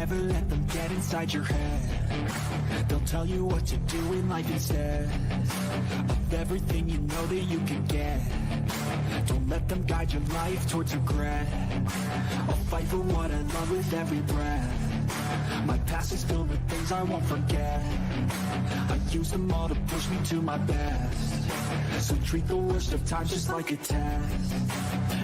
never let them get inside your head. They'll tell you what to do in life instead of everything you know that you can get. Don't let them guide your life towards regret. I'll fight for what I love with every breath. My past is filled with things I won't forget. I use them all to push me to my best. So treat the worst of times just like a test.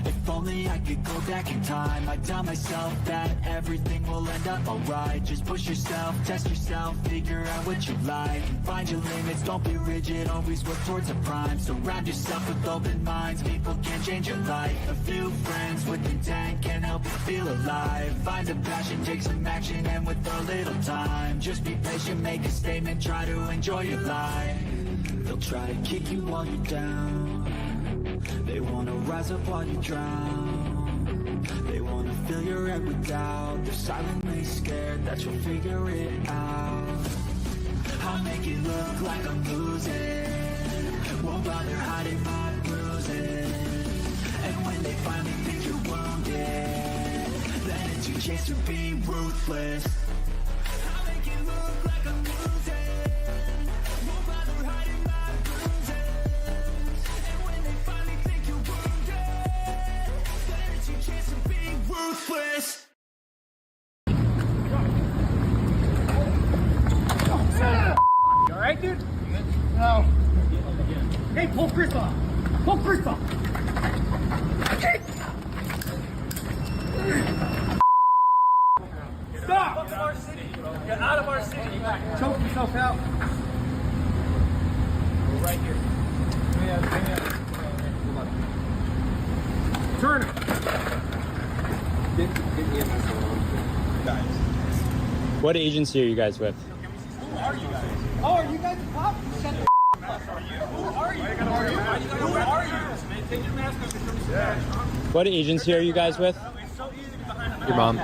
If only I could go back in time, I'd tell myself that everything will end up alright. Just push yourself, test yourself, figure out what you like, and find your limits, don't be rigid, always work towards a prime. Surround yourself with open minds, people can change your life. A few friends with intent can help you feel alive. Find a passion, take some action, and with a little time, just be patient, make a statement, try to enjoy your life. They'll try to kick you while you're down. They wanna rise up while you drown. They wanna fill your head with doubt. They're silently scared that you'll figure it out. I'll make it look like I'm losing, won't bother hiding my bruises. And when they finally think you're wounded, then it's your chance to be ruthless. I'll make it look like I'm losing, won't bother hiding my bruises. And when they finally think you're wounded, then it's your chance to be ruthless. You alright, dude? No. Hey, pull Chris off. Pull Chris off. Okay. Stop! Get out of our city. Get out of our city. Choke yourself out. We're right here. Turn it. What agency are you guys with? Who are you guys? Oh, are you guys the cops? Shut the f*** up. Who are you? Who are you? Take your mask off and show me some badge. What agency are you guys with? It's so easy to get behind the Your mom.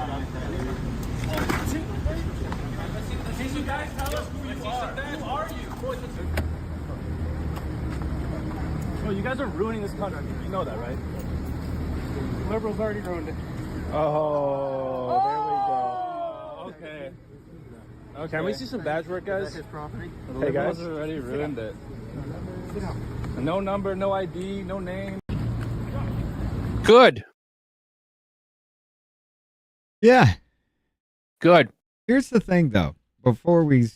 Did you guys tell us who you are? Who are you? Well, you guys are ruining this country. You know that, right? Liberals already ruined it. Oh, there we go. Okay. Okay. Can we see some badge work, guys? His property. Hey, guys. Already ruined it. No number, no ID, no name. Good. Yeah. Good. Here's the thing, though. Before we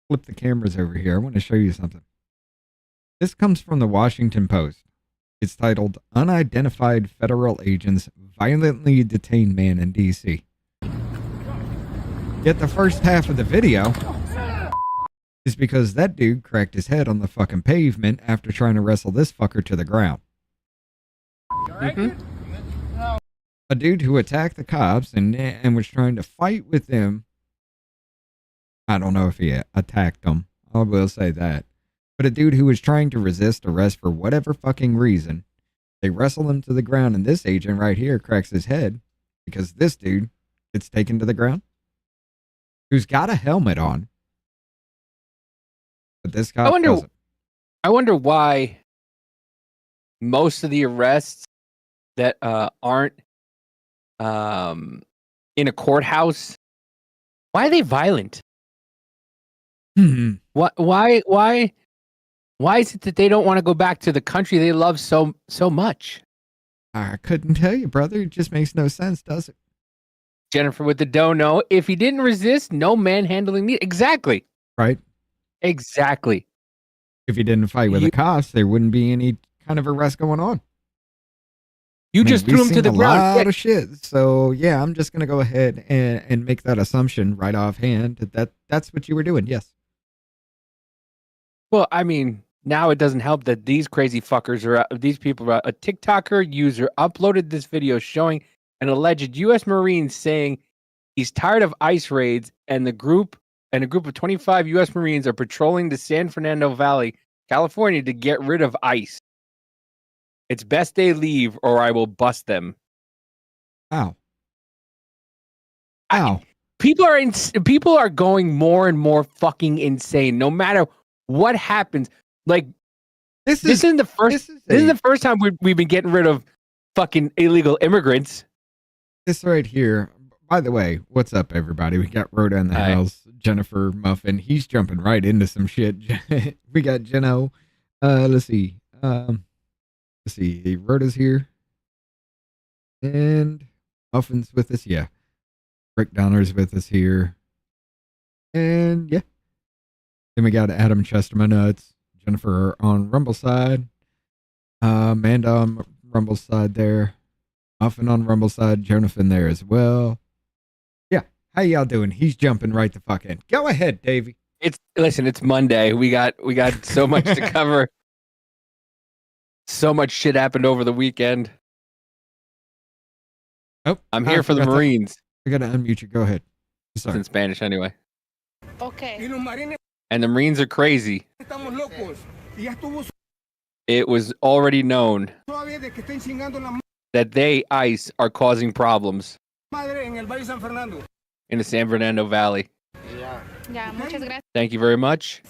flip the cameras over here, I want to show you something. This comes from the Washington Post. It's titled, Unidentified Federal Agents Violently Detain Man in D.C. Yet the first half of the video is because that dude cracked his head on the fucking pavement after trying to wrestle this fucker to the ground. A dude who attacked the cops and was trying to fight with them. I don't know if he attacked them. I will say that. But a dude who was trying to resist arrest for whatever fucking reason. They wrestle him to the ground, and this agent right here cracks his head because this dude gets taken to the ground, who's got a helmet on. But this guy doesn't. I wonder why most of the arrests that aren't in a courthouse, why are they violent? Why is it that they don't want to go back to the country they love so much? I couldn't tell you, brother. It just makes no sense, does it? Jennifer with the dono. If he didn't resist, no manhandling needed. Exactly. Right? Exactly. If he didn't fight with the cops, there wouldn't be any kind of arrest going on. You just threw him to the ground. A lot of shit. So yeah, I'm just gonna go ahead and make that assumption right offhand that that's what you were doing. Yes. Well, I mean, now it doesn't help that these crazy fuckers these people are a TikToker user uploaded this video showing an alleged U.S. Marine saying he's tired of ICE raids, and a group of 25 U.S. Marines are patrolling the San Fernando Valley, California, to get rid of ICE. It's best they leave, or I will bust them. Ow. Ow. People are going more and more fucking insane. No matter what happens, like this isn't the first. This is the first time we've been getting rid of fucking illegal immigrants. This right here, by the way, what's up, everybody? We got Rhoda in the Hi. house, Jennifer Muffin. He's jumping right into some shit. We got Jeno. Let's see. Rhoda's here. And Muffin's with us. Yeah. Rick Donner's with us here. And yeah. Then we got Adam Chesterman Nuts. Jennifer on Rumble's side. Amanda on Rumble's side there. Muffin on Rumble's side. Jonathan there as well. Yeah. How y'all doing? He's jumping right the fuck in. Go ahead, Davey. Listen, it's Monday. We got so much to cover. So much shit happened over the weekend. Oh, I'm here for the Marines. I gotta unmute you. Go ahead. It's Sorry. in Spanish anyway. Okay. And the Marines are crazy. It was already known that they, ICE, are causing problems in the San Fernando Valley. Ya, muchas gracias. Thank you very much.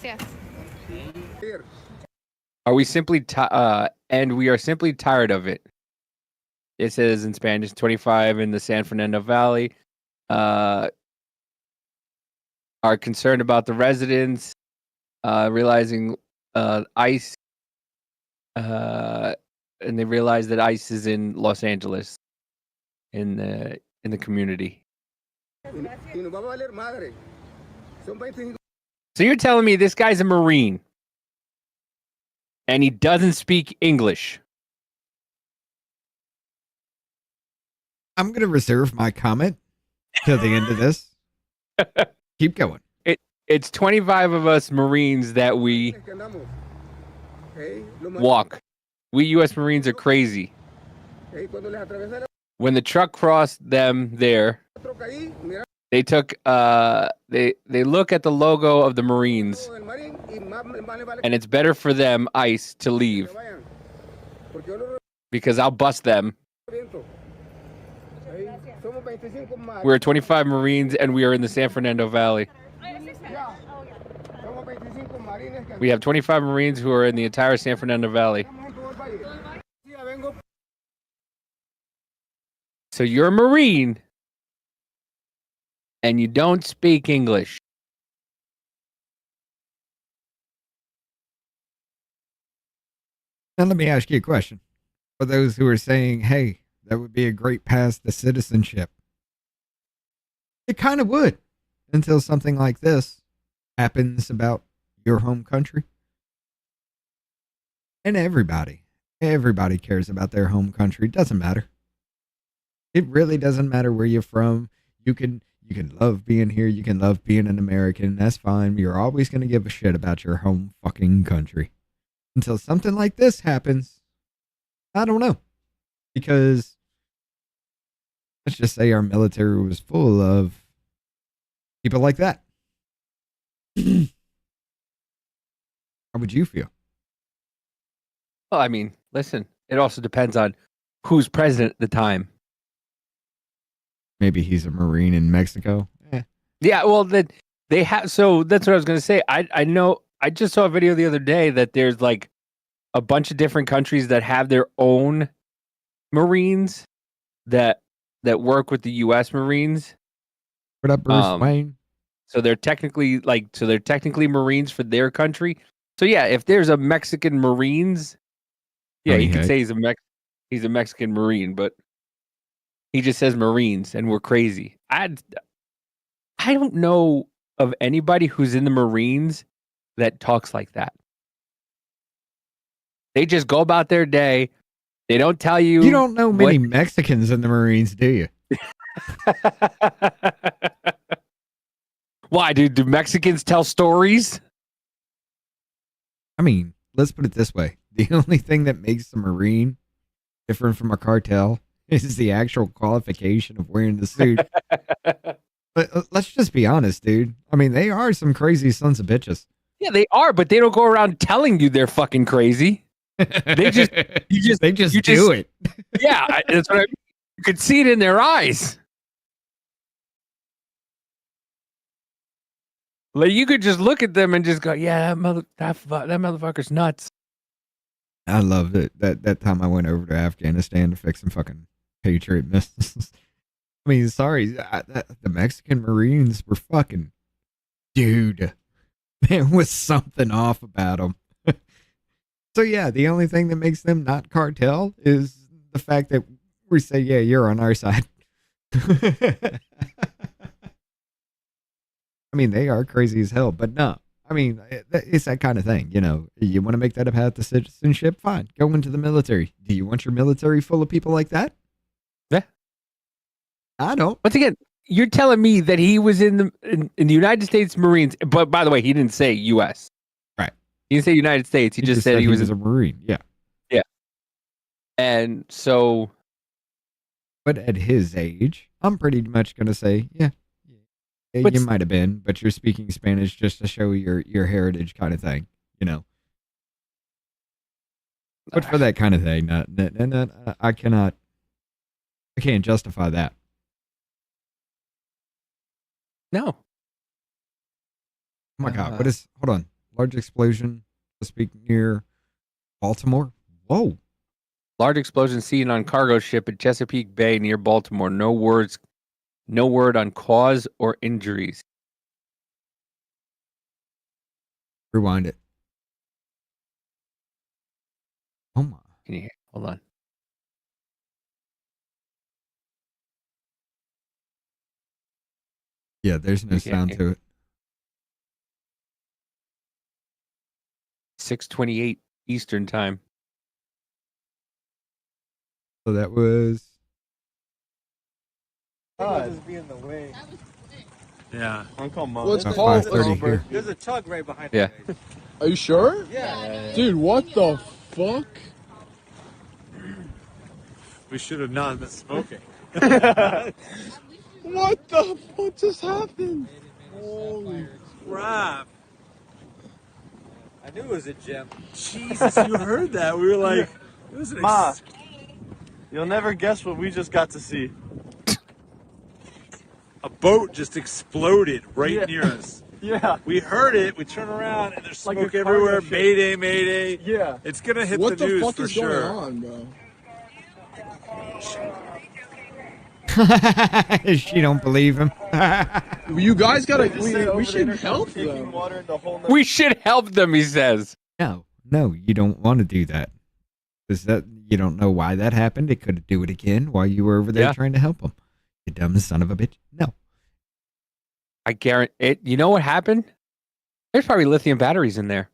Are we simply and we are simply tired of it. It says in Spanish, 25 in the San Fernando Valley are concerned about the residents realizing ICE and they realize that ICE is in Los Angeles in the community. So you're telling me this guy's a Marine and he doesn't speak English? I'm going to reserve my comment till the end of this. Keep going. It's 25 of us Marines that we walk. We U.S. Marines are crazy. When the truck crossed them there, they took they look at the logo of the Marines, and it's better for them, ICE, to leave because I'll bust them. We're 25 Marines and we are in the San Fernando Valley. We have 25 Marines who are in the entire San Fernando Valley. So you're a Marine and you don't speak English. Now let me ask you a question. For those who are saying, hey, that would be a great path to citizenship. It kind of would, until something like this happens about your home country. And everybody cares about their home country. Doesn't matter. It really doesn't matter where you're from. You can love being here. You can love being an American. That's fine. You're always going to give a shit about your home fucking country. Until something like this happens, I don't know. Because let's just say our military was full of people like that. How would you feel? Well, I mean, listen, it also depends on who's president at the time. Maybe he's a Marine in Mexico. Yeah, well, they have. So that's what I was going to say. I know. I just saw a video the other day that there's like a bunch of different countries that have their own Marines that work with the U.S. Marines. What up, Bruce Wayne? So they're technically Marines for their country. So yeah, if there's a Mexican Marines, yeah, you could say he's a Mexican Marine, but he just says Marines, and we're crazy. I don't know of anybody who's in the Marines that talks like that. They just go about their day. They don't tell you. You don't know many Mexicans in the Marines, do you? Why, dude? Do Mexicans tell stories? I mean, let's put it this way. The only thing that makes a Marine different from a cartel is the actual qualification of wearing the suit. But let's just be honest, dude. I mean, they are some crazy sons of bitches. Yeah, they are, but they don't go around telling you they're fucking crazy. They just do it. Yeah, that's what I mean. You could see it in their eyes. Like you could just look at them and just go, "Yeah, that motherfucker's nuts." I loved it. That time I went over to Afghanistan to fix some fucking Patriot missiles. I mean, sorry, the Mexican Marines were fucking, dude. There was something off about them. So yeah, the only thing that makes them not cartel is the fact that we say, yeah, you're on our side. I mean, they are crazy as hell, but no. I mean, it's that kind of thing, you know. You want to make that a path to citizenship? Fine, go into the military. Do you want your military full of people like that? Yeah. I don't. Once again, you're telling me that he was in the United States Marines, but by the way, he didn't say U.S. Right. He didn't say United States. He just said he was a Marine. Yeah. Yeah. And so, but at his age, I'm pretty much gonna say, yeah, you might have been, but you're speaking Spanish just to show your heritage, kind of thing, you know. But for that kind of thing, I can't justify that. no. Oh my God, what is? Hold on, large explosion. Speak near Baltimore. Whoa. Large explosion seen on cargo ship at Chesapeake Bay near Baltimore. No word on cause or injuries. Rewind it. Oh my. Can you hear? Hold on. Yeah, there's no sound to it. 6:28 Eastern time. So that was. Just be in the way. Yeah. Uncle Mom. What's About called? 5:30 here. There's a tug right behind Yeah. us. Are you sure? Yeah. Dude, what the fuck? We should have not been smoking. What the fuck just happened? Holy Crap. I knew it was a gem. Jesus, you heard that. We were like, it was an Ma, you'll never guess what we just got to see. a boat just exploded right Yeah. near us. Yeah. We heard it. We turn around and there's Like smoke a cargo everywhere. ship. Mayday, mayday. Yeah. It's gonna hit What the the news fuck for is sure. going on, bro? She don't believe him. You guys gotta. Just said over We the should intercom, help taking them. water into a whole nother- We should help them, he says. No, you don't want to do that. Is that you don't know why that happened? It could do it again while you were over there Yeah. trying to help him. You dumb son of a bitch. No. I guarantee it. You know what happened? There's probably lithium batteries in there.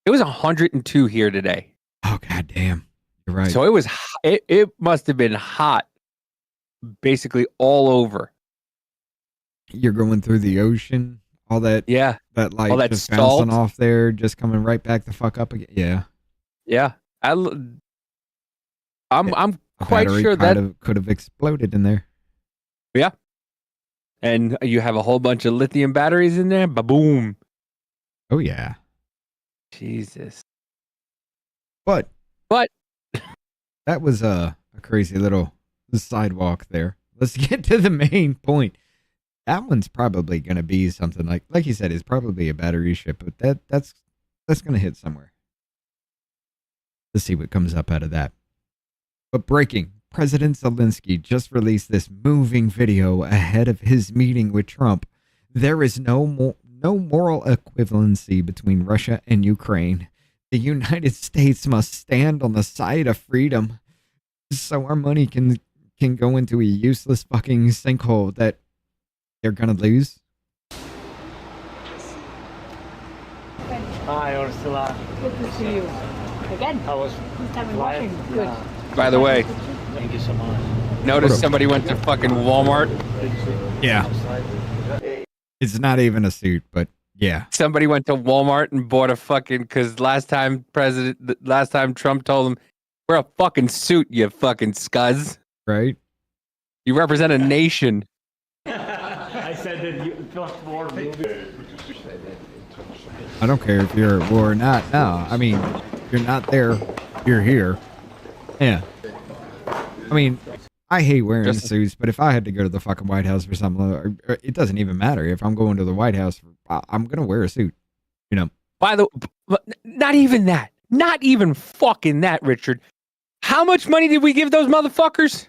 It was 102 here today. Oh god damn. You're right. So it was. It must have been hot, basically all over. You're going through the ocean, all that Yeah, that light all that just salt. bouncing off there, just coming right back the fuck up again. Yeah. yeah. I'm A quite battery sure that. could have exploded in there. Yeah. And you have a whole bunch of lithium batteries in there. Ba-boom. Oh yeah. Jesus. But But that was a crazy little sidewalk there. Let's get to the main point. That one's probably going to be something like you said, it's probably a battery ship, but that's going to hit somewhere. Let's see what comes up out of that. But breaking, President Zelensky just released this moving video ahead of his meeting with Trump. There is no moral equivalency between Russia and Ukraine. The United States must stand on the side of freedom so our money can go into a useless fucking sinkhole that they're gonna lose. Hi, Ursula. Good to see you again. I was First time in flying. Washington. Good. by the way, Thank you so much. notice somebody went to fucking Walmart. Yeah. It's not even a suit, but yeah. Somebody went to Walmart and bought a fucking, because last time Trump told him, wear a fucking suit, you fucking scuzz. Right? You represent a nation. I said that you felt more. I don't care if you're at war or not. No, I mean, if you're not there, you're here. Yeah. I mean, I hate wearing suits, but if I had to go to the fucking White House for something, or it doesn't even matter. If I'm going to the White House, I'm going to wear a suit, you know. By the not even that. Not even fucking that, Richard. How much money did we give those motherfuckers?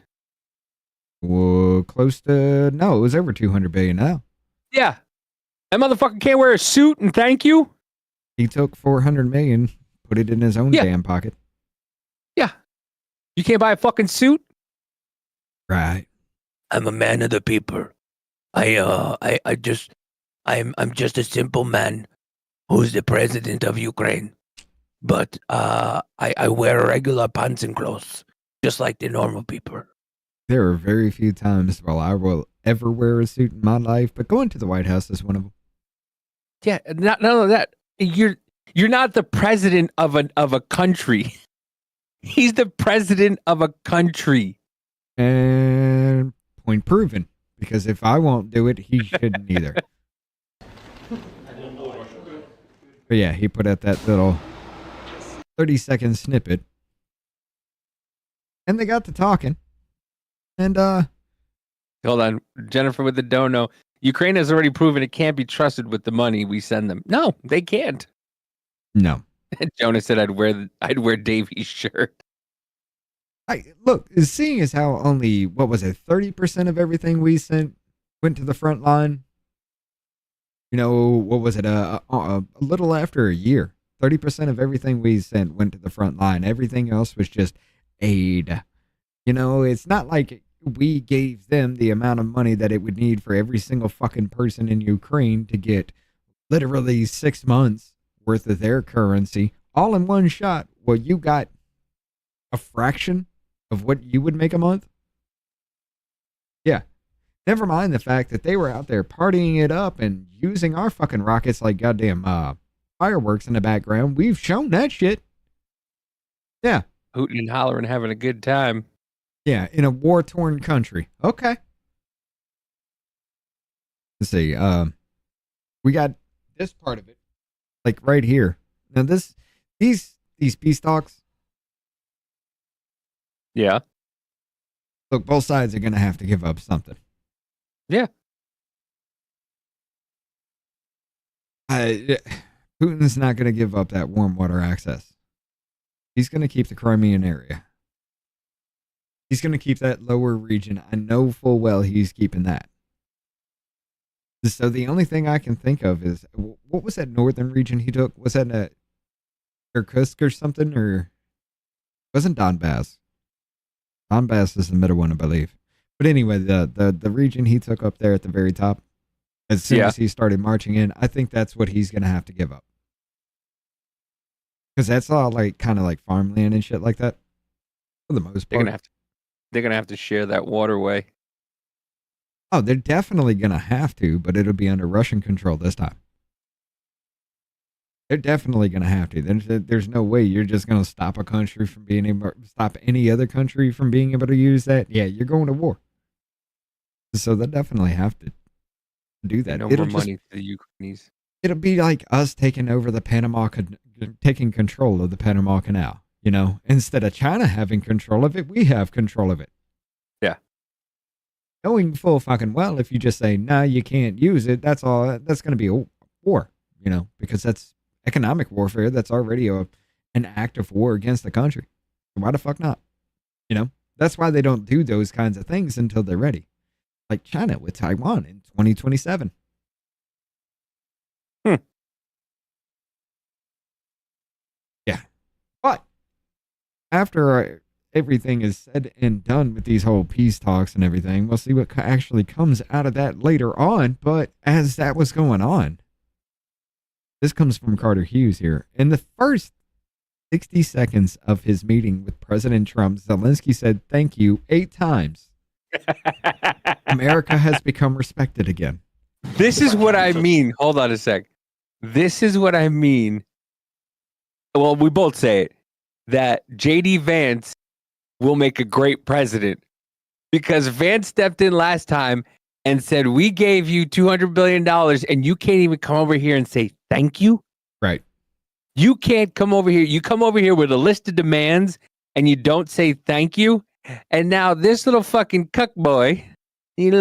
Whoa, close to, no, it was over 200 billion now. Yeah. That motherfucker can't wear a suit and thank you. He took 400 million, put it in his own damn pocket. Yeah. You can't buy a fucking suit? Right. I'm a man of the people. I'm just a simple man who's the president of Ukraine. But I wear regular pants and clothes, just like the normal people. There are very few times while I will ever wear a suit in my life, but going to the White House is one of them. Yeah, not only that, you're not the president of a country. He's the president of a country. And point proven, because if I won't do it, he shouldn't either. But yeah, he put out that little 30-second snippet, and they got to talking. And hold on, Jennifer with the dono. Ukraine has already proven it can't be trusted with the money we send them. No, they can't. No. Jonas said I'd wear Davy's shirt. Look, seeing as how only, what was it, 30% of everything we sent went to the front line. You know, what was it, a little after a year. 30% of everything we sent went to the front line. Everything else was just aid. You know, it's not like we gave them the amount of money that it would need for every single fucking person in Ukraine to get literally 6 months worth of their currency all in one shot. Well, you got a fraction of what you would make a month. Yeah. Never mind the fact that they were out there partying it up and using our fucking rockets like goddamn fireworks in the background. We've shown that shit. Yeah. Hooting and hollering, having a good time. Yeah, in a war-torn country. Okay. Let's see. We got this part of it, like right here. Now these peace talks. Yeah. Look, both sides are gonna have to give up something. Yeah. Putin's not gonna give up that warm water access. He's gonna keep the Crimean area. He's going to keep that lower region. I know full well he's keeping that. So the only thing I can think of is, what was that northern region he took? Was that Irkutsk or something? Or wasn't Donbass? Donbass is the middle one, I believe. But anyway, the region he took up there at the very top, as soon as he started marching in, I think that's what he's going to have to give up. Because that's all like kind of like farmland and shit like that. For the most part. They're gonna have to share that waterway. Oh, they're definitely gonna have to, but it'll be under Russian control this time. They're definitely gonna have to. There's no way you're just gonna stop a country from being able, stop any other country from being able to use that. Yeah, you're going to war. So they definitely have to do that. No more money to the Ukrainians. It'll be like us taking over taking control of the Panama Canal. You know, instead of China having control of it, we have control of it. Yeah. Knowing full fucking well, if you just say, no, you can't use it, that's all, that's going to be a war, you know, because that's economic warfare. That's already an act of war against the country. Why the fuck not? You know, that's why they don't do those kinds of things until they're ready. Like China with Taiwan in 2027. Yeah. But after everything is said and done with these whole peace talks and everything, we'll see what actually comes out of that later on. But as that was going on, this comes from Carter Hughes here. In the first 60 seconds of his meeting with President Trump, Zelensky said thank you 8 times. America has become respected again. This is what I mean. Hold on a sec. This is what I mean. Well, we both say it. That J.D. Vance will make a great president, because Vance stepped in last time and said, we gave you $200 billion and you can't even come over here and say thank you. Right. You can't come over here. You come over here with a list of demands and you don't say thank you. And now this little fucking cuck boy, came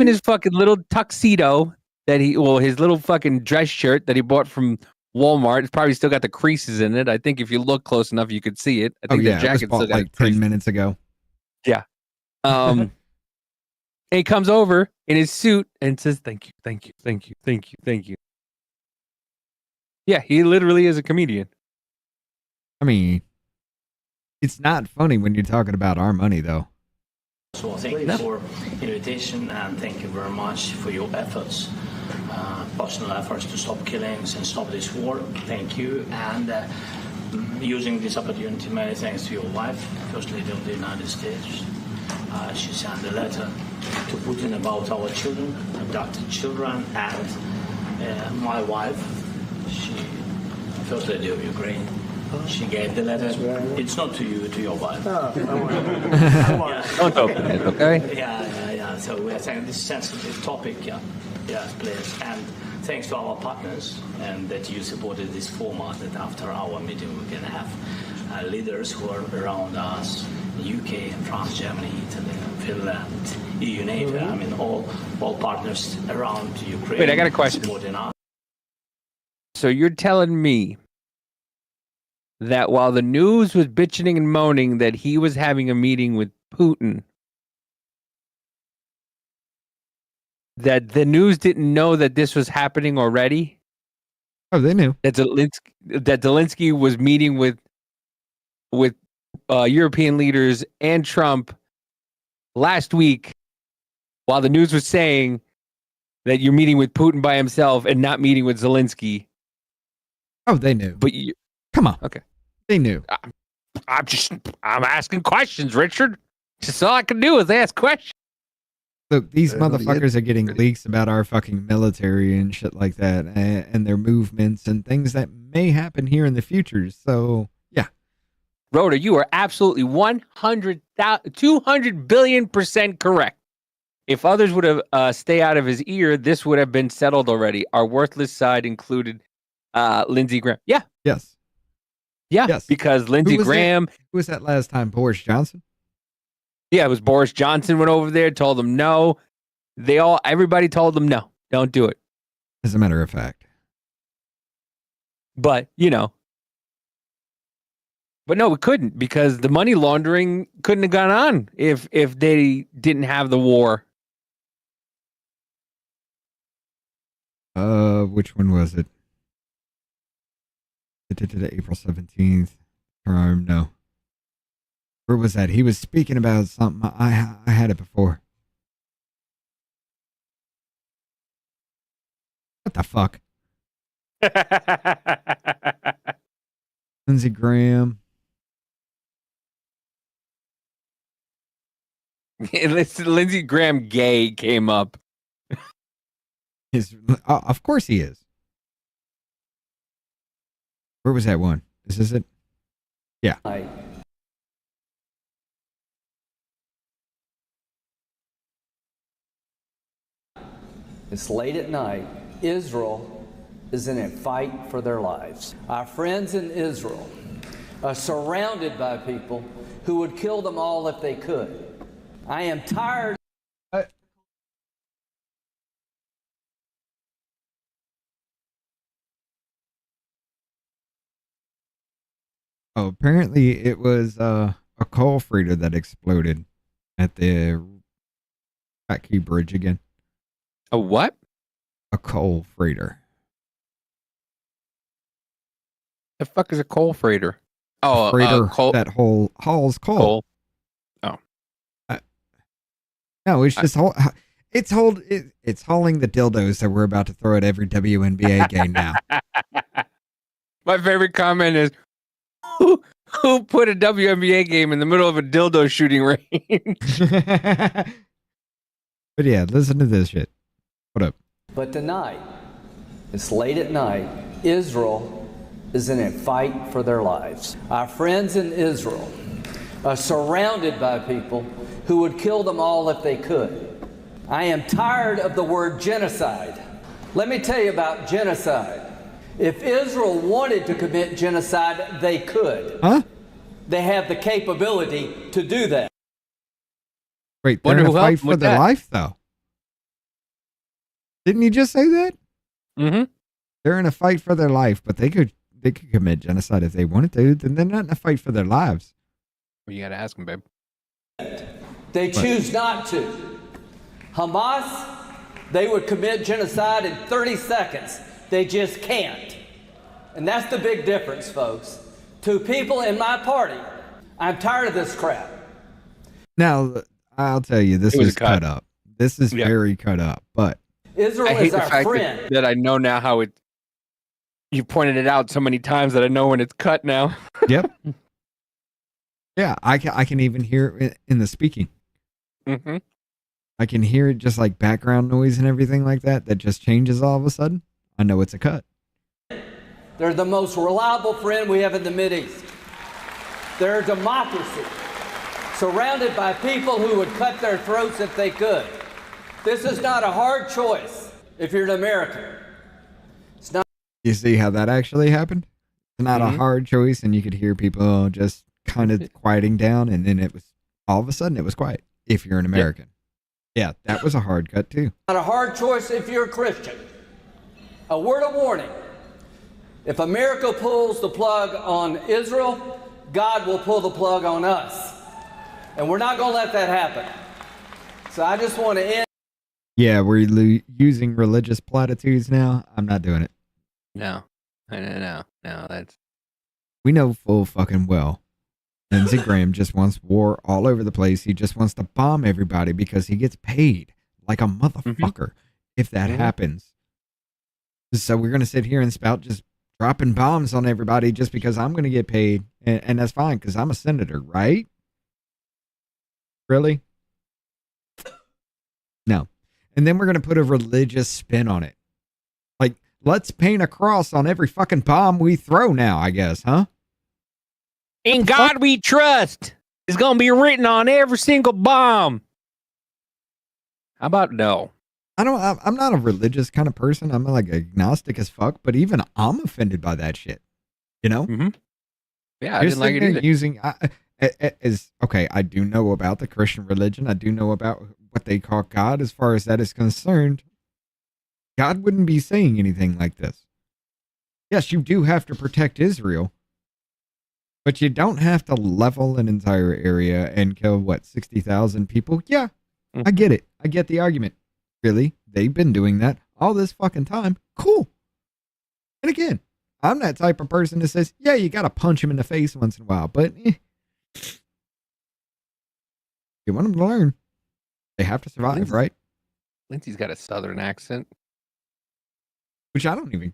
in his fucking little tuxedo his little fucking dress shirt that he bought from Walmart. It's probably still got the creases in it. I think if you look close enough, you could see it. I think the jacket it was bought still got like 10 minutes ago. Yeah. And he comes over in his suit and says, "Thank you, thank you, thank you, thank you, thank you." Yeah, he literally is a comedian. I mean, it's not funny when you're talking about our money, though. So thank you for invitation and thank you very much for your efforts, personal efforts to stop killings and stop this war. Thank you. And using this opportunity, many thanks to your wife, First Lady of the United States. She sent a letter to Putin about our children, abducted children, and my wife, she, First Lady of Ukraine. She gave the letter. It's not to you, to your wife. Don't open it, okay? Yeah. So we are saying this sensitive topic. Yes, please. And thanks to our partners and that you supported this format. That after our meeting we can have leaders who are around us, UK, France, Germany, Italy, Finland, EU, NATO. I mean, all partners around Ukraine. Wait, I got a question. Supporting us. So you're telling me that while the news was bitching and moaning that he was having a meeting with Putin, that the news didn't know that this was happening already? Oh, they knew. That Zelensky was meeting with European leaders and Trump last week, while the news was saying that you're meeting with Putin by himself and not meeting with Zelensky. Oh, they knew. But come on. Okay. They knew. I'm asking questions, Richard. Just all I can do is ask questions. Look, these motherfuckers are getting leaks about our fucking military and shit like that, and their movements and things that may happen here in the future. So, yeah. Rhoda, you are absolutely 200 billion% correct. If others would have stay out of his ear, this would have been settled already. Our worthless side included Lindsey Graham. Yeah. Yes. Yeah. Yes. Because Lindsey Graham. Who was that last time? Boris Johnson? Yeah, it was Boris Johnson went over there, told them no. Everybody told them no, don't do it. As a matter of fact. But, but no, we couldn't because the money laundering couldn't have gone on if they didn't have the war. Which one was it? April 17th. No. Where was that? He was speaking about something. I had it before. What the fuck? Lindsey Graham. Lindsey Graham gay came up. Of course he is. Where was that one? Is this it? Yeah. It's late at night. Israel is in a fight for their lives. Our friends in Israel are surrounded by people who would kill them all if they could. I am tired. Oh, apparently it was a coal freighter that exploded at the Key Bridge again. A what? A coal freighter. The fuck is a coal freighter? Oh, a freighter coal that hauls coal. Oh, no, it's just it's hauling the dildos that we're about to throw at every WNBA game now. My favorite comment is, who put a WNBA game in the middle of a dildo shooting range? But yeah, listen to this shit. What up? But tonight, it's late at night, Israel is in a fight for their lives. Our friends in Israel are surrounded by people who would kill them all if they could. I am tired of the word genocide. Let me tell you about genocide. If Israel wanted to commit genocide, they could. Huh? They have the capability to do that. Wait, they're in a fight for their life, though. Didn't you just say that? Mm-hmm. They're in a fight for their life, but they could commit genocide if they wanted to. Then they're not in a fight for their lives. Well, you gotta ask them, babe. They choose not to. Hamas, they would commit genocide in 30 seconds. They just can't. And that's the big difference, folks. To people in my party, I'm tired of this crap. Now, I'll tell you, this is cut up. This is very cut up, but Israel I hate is the our fact friend. that I know now how it. You pointed it out so many times that I know when it's cut now. Yep. Yeah, I can even hear it in the speaking. Mm-hmm. I can hear it just like background noise and everything like that. That just changes all of a sudden. I know it's a cut. They're the most reliable friend we have in the Mideast. They're a democracy, surrounded by people who would cut their throats if they could. This is not a hard choice if you're an American. It's not. You see how that actually happened? It's not a hard choice, and you could hear people just kind of quieting down, and then it was all of a sudden it was quiet. If you're an American, yeah, that was a hard cut too. Not a hard choice if you're a Christian. A word of warning: if America pulls the plug on Israel, God will pull the plug on us, and we're not going to let that happen. So I just want to end. Yeah, we're using religious platitudes now. I'm not doing it. No. That's. We know full fucking well. Lindsey Graham just wants war all over the place. He just wants to bomb everybody because he gets paid like a motherfucker if that happens. So we're going to sit here and spout just dropping bombs on everybody just because I'm going to get paid. And that's fine because I'm a senator, right? Really? No. And then we're going to put a religious spin on it. Like, let's paint a cross on every fucking bomb we throw now, I guess, huh? In God we trust. It's going to be written on every single bomb. How about no? I'm not a religious kind of person. I'm like agnostic as fuck, but even I'm offended by that shit. You know? Yeah, I didn't like it either. Okay, I do know about the Christian religion. I do know about what they call God as far as that is concerned. God wouldn't be saying anything like this. Yes, you do have to protect Israel, but you don't have to level an entire area and kill, 60,000 people? Yeah, I get it. I get the argument. Really? They've been doing that all this fucking time. Cool. And again, I'm that type of person that says, yeah, you got to punch him in the face once in a while, but you want them to learn. They have to survive, right? Lindsay's got a southern accent. Which I don't even, I'm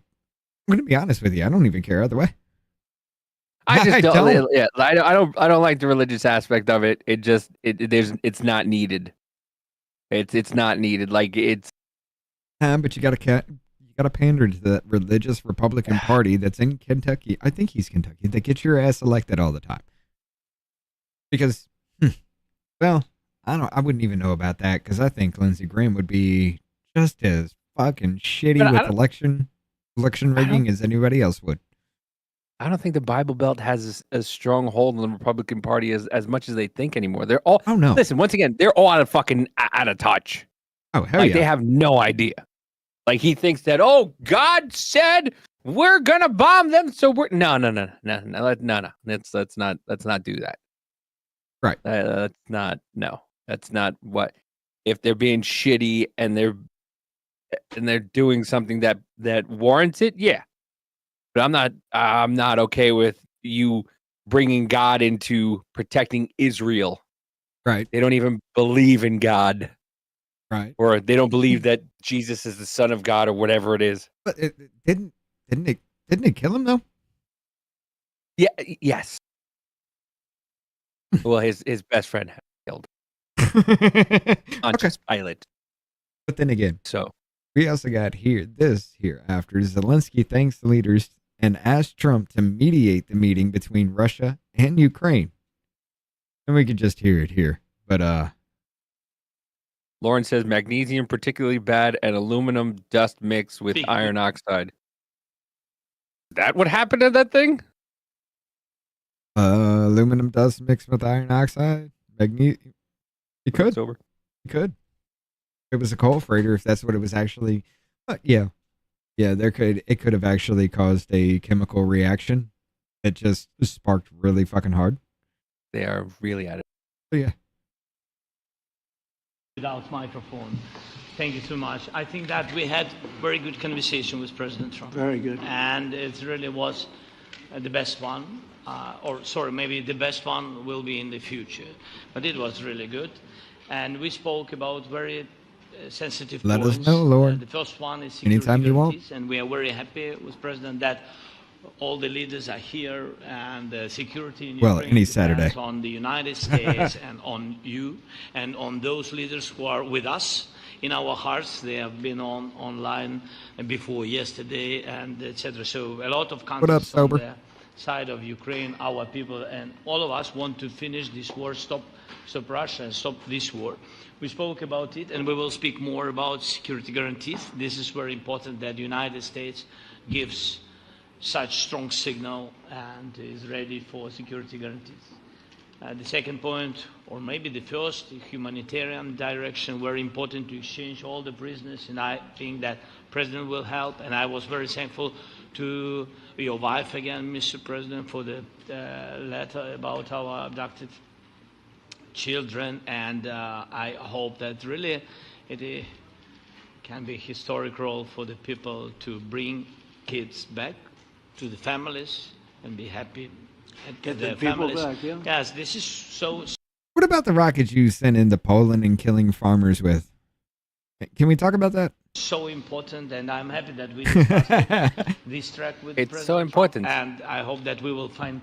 going to be honest with you, I don't even care either way. I just don't. Yeah, I don't like the religious aspect of it. It's not needed. It's not needed. Like it's. But you got to pander to that religious Republican Party that's in Kentucky. I think he's Kentucky. That gets your ass elected all the time. Because, well, I wouldn't even know about that because I think Lindsey Graham would be just as fucking shitty with election rigging as anybody else would. I don't think the Bible Belt has a strong hold on the Republican Party as much as they think anymore. They're all. Oh no! Listen, once again, they're all out of touch. Oh hell like yeah! They have no idea. Like he thinks that God said we're gonna bomb them, so we're no. Let's not do that. Right. That's not what. If they're being shitty and they're doing something that warrants it, yeah. But I'm not okay with you bringing God into protecting Israel. Right. They don't even believe in God. Right. Or they don't believe that Jesus is the Son of God or whatever it is. But didn't it kill him though? Yeah. Yes. Well, his best friend killed. Pontius Pilate. But then again, so we also got this here after Zelensky thanks the leaders and asked Trump to mediate the meeting between Russia and Ukraine. And we could just hear it here. But Lauren says magnesium particularly bad and aluminum dust mixed with iron oxide. Is that what happened to that thing? Aluminum dust mixed with iron oxide? Magnesium? You could. It's over. You could. It was a coal freighter if that's what it was actually. But yeah. Yeah, it could have actually caused a chemical reaction that just sparked really fucking hard. They are really at it. So yeah. Without microphone. Thank you so much. I think that we had very good conversation with President Trump. Very good. And it really was the best one. Maybe the best one will be in the future. But it was really good. And we spoke about very sensitive Let points. us know, Lord. The first one is security Anytime you want. guarantees, and we are very happy with President that all the leaders are here, and the security in Ukraine any Saturday. depends on the United States and on you and on those leaders who are with us in our hearts. They have been online before yesterday and etc. So a lot of countries on the side of Ukraine, our people and all of us want to finish this war, stop Russia and stop this war. We spoke about it, and we will speak more about security guarantees. This is very important that the United States gives such strong signal and is ready for security guarantees. The second point, or maybe the first, the humanitarian direction, very important to exchange all the prisoners, and I think that President will help, and I was very thankful to your wife again, Mr. President, for the letter about our abducted children, and I hope that really it can be a historic role for the people to bring kids back to the families and be happy and Get their the people families. back, yeah. Yes, this is so. What about the rockets you sent into Poland and killing farmers with? Can we talk about that? So important, and I'm happy that we discussed this track with It's President so important. Trump, and I hope that we will find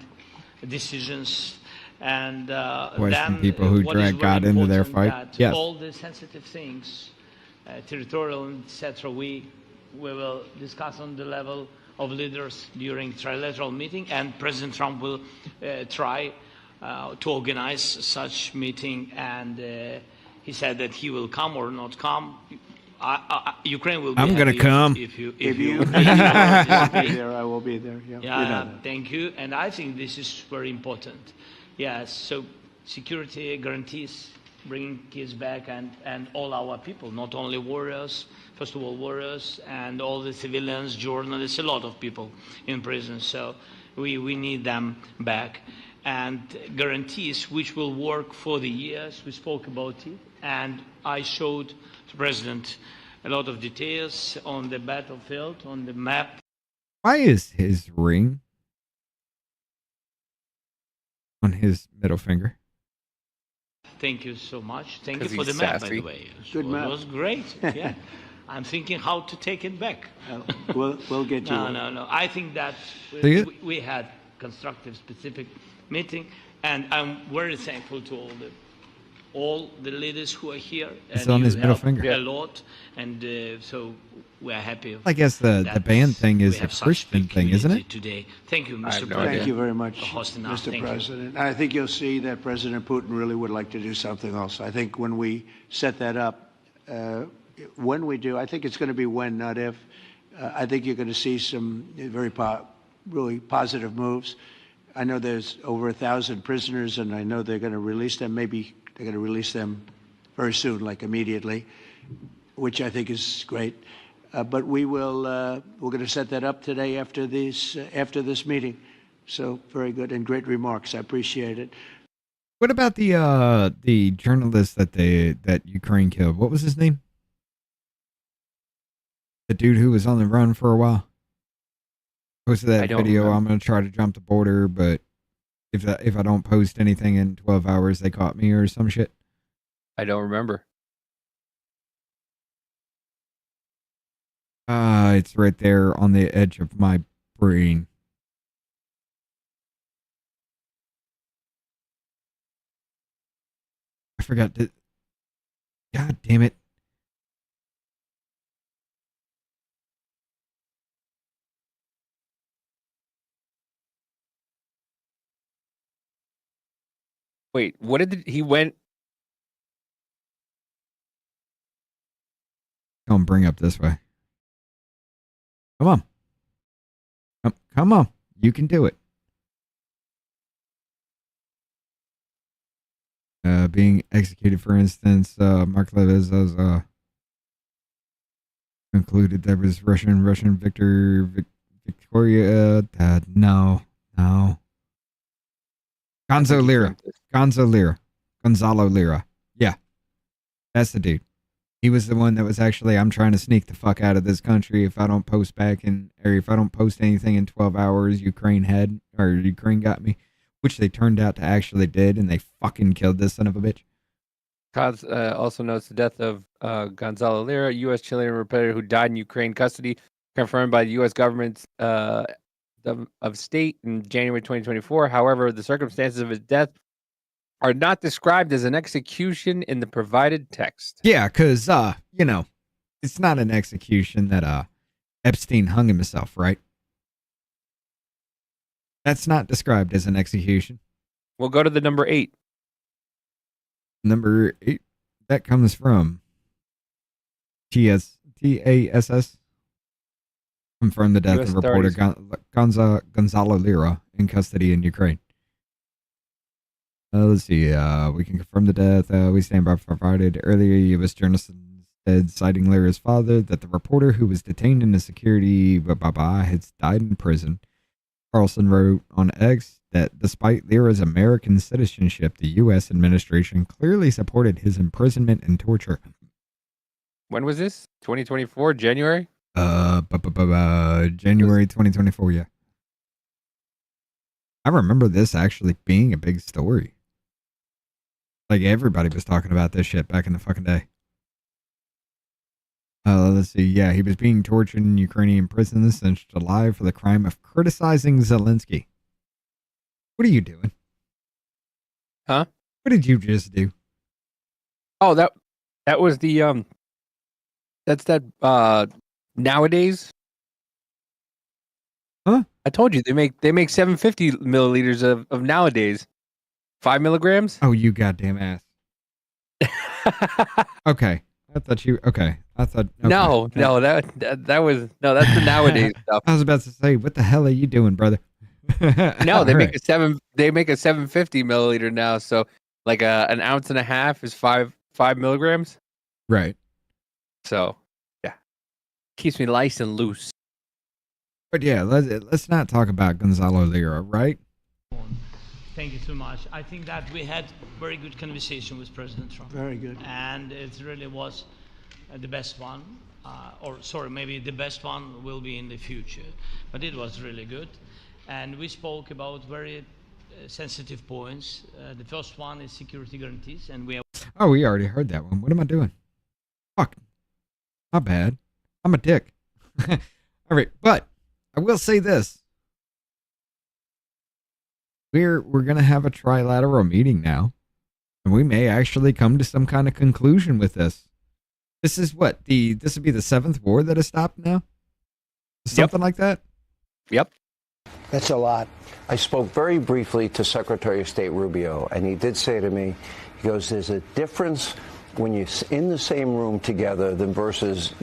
decisions. And Question people who drag God into their fight. That Yes. all the sensitive things, territorial, etc., we will discuss on the level of leaders during trilateral meeting, and President Trump will try to organize such meeting, and he said that he will come or not come. Ukraine will be I'm gonna happy come. if you If you will be there, I will be there. Yeah, yeah, you know that. thank you. And I think this is very important. Yes, so security guarantees, bringing kids back, and all our people, not only warriors, first of all warriors, and all the civilians, journalists, a lot of people in prison. So we need them back. And guarantees which will work for the years. We spoke about it, and I showed the President a lot of details on the battlefield, on the map. Why is his ring on his middle finger? Thank you so much. Thank you 'Cause for the he's map, by sassy. the way. Good map. It was great. Yeah. I'm thinking how to take it back. We'll get you. No. I think that See it? we had constructive, specific meeting, and I'm very thankful to all the leaders who are here. It's and on you his middle helped finger. a lot, and so we are happy. I guess the that band thing we is a have such Christian big thing, isn't community it? Today, thank you, I Mr. have no President. Thank you very much, for hosting us. Mr. Thank you. President. I think you'll see that President Putin really would like to do something else. I think when we set that up, when we do, I think it's going to be when, not if. I think you're going to see some really positive moves. I know there's over 1,000 prisoners, and I know they're going to release them. Maybe they're going to release them very soon, like immediately, which I think is great. But we're going to set that up today after this meeting. So very good and great remarks. I appreciate it. What about the journalist that Ukraine killed? What was his name? The dude who was on the run for a while. Posted I that don't video. remember. I'm going to try to jump the border, but if I don't post anything in 12 hours, they caught me or some shit. I don't remember. It's right there on the edge of my brain. I forgot to. God damn it. Wait, what did he went? Come bring up this way. Come on. Come on. You can do it. Being executed, for instance, Mark Levis has concluded there was Russian Victoria. No. Gonzalo Lira. Yeah. That's the dude. He was the one that was actually, I'm trying to sneak the fuck out of this country if I don't post if I don't post anything in 12 hours, Ukraine got me, which they turned out to actually did, and they fucking killed this son of a bitch. Cause also notes the death of Gonzalo Lira, U.S. Chilean reporter who died in Ukraine custody, confirmed by the U.S. government of state in January 2024. However, the circumstances of his death are not described as an execution in the provided text. Yeah, because, it's not an execution that Epstein hung himself, right? That's not described as an execution. We'll go to the number 8. Number 8, that comes from TASS. Confirmed the death US of reporter Gonzalo Lira in custody in Ukraine. Let's see. We can confirm the death. We stand by provided earlier. U.S. journalist said, citing Lira's father, that the reporter who was detained in the security had died in prison. Carlson wrote on X that despite Lira's American citizenship, the U.S. administration clearly supported his imprisonment and torture. When was this? 2024, January? January 2024, yeah. I remember this actually being a big story. Like, everybody was talking about this shit back in the fucking day. Let's see. Yeah, he was being tortured in Ukrainian prisons since July for the crime of criticizing Zelensky. What are you doing? Huh? What did you just do? Oh, that was the that's that nowadays. Huh? I told you they make 750 milliliters of nowadays. 5 milligrams? Oh, you goddamn ass. Okay. I thought. Okay. Okay. No, that was that's the nowadays stuff. I was about to say, what the hell are you doing, brother? No, they make a 750 milliliter now, so like an ounce and a half is 5 milligrams. Right. So, yeah. Keeps me nice and loose. But yeah, let's not talk about Gonzalo Lira, right? Thank you so much. I think that we had very good conversation with President Trump. Very good. And it really was the best one. Maybe the best one will be in the future. But it was really good. And we spoke about very sensitive points. The first one is security guarantees. And we already heard that one. What am I doing? Fuck. My bad. I'm a dick. All right. But I will say this. We're going to have a trilateral meeting now, and we may actually come to some kind of conclusion with this. This is what this would be the 7th war that has stopped now? Something like that? Yep. That's a lot. I spoke very briefly to Secretary of State Rubio, and he did say to me, he goes, there's a difference when you're in the same room together than versus,